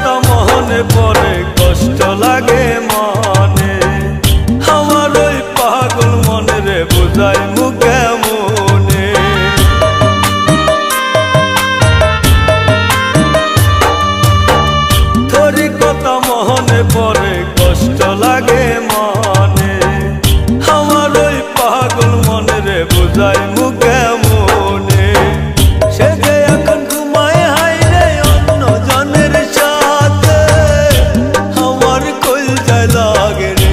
কথা মনে পড়ে কষ্ট লাগে মনে, আমার ওই পাগল মনে রে বুঝাই মুখে মনে। তোরই কথা মনে পড়ে কষ্ট লাগে মনে, আমার ওই পাগল মনে রে বুঝাই মুখে মনে। সে যে এখন ঘুমায় হাই রে অন্য জনের সাথে, আমার কলজায় লাগে রে,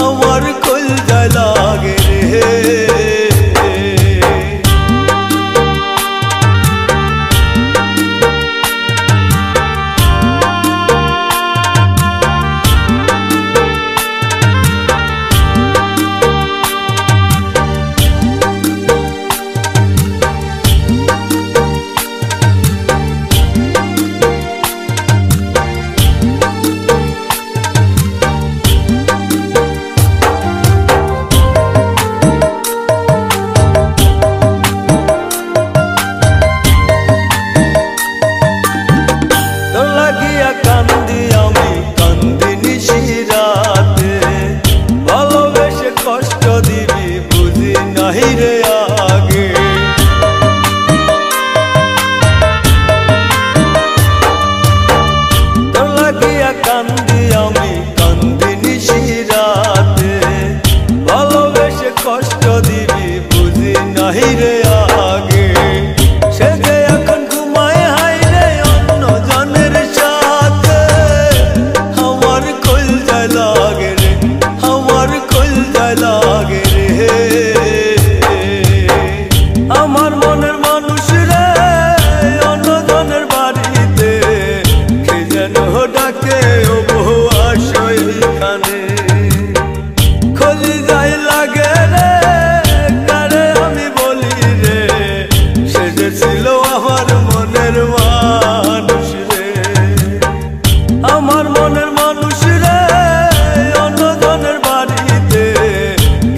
আমার কলজায় লাগে রে। কান্দি আমি কান্দি নিশিরাতে, ভালোবেসে কষ্ট দিবি বুঝি নাহি রে আগে। তোর লাগিয়া কান্দি আমি কান্দি নিশিরাতে, ভালোবেসে কষ্ট দিবি বুঝি নাহি রে আগে। সে যে এখন ঘুমায় হাই রে অন্য জনের সাথে, আমার কলজায় লাগে রে, আমার কলজায় লাগে রে। আমার মনের মানুষ রে অন্য জনের বাড়িতে, কে যেন ডাকে ও বহু আসো এইখানে। কলজায় লাগে রে কারে আমি বলি রে, সে যে ছিল আমার মনের মানুষ রে। আমার মনের মানুষ রে অন্য জনের বাড়িতে,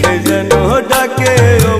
কে যেন ডাকে ও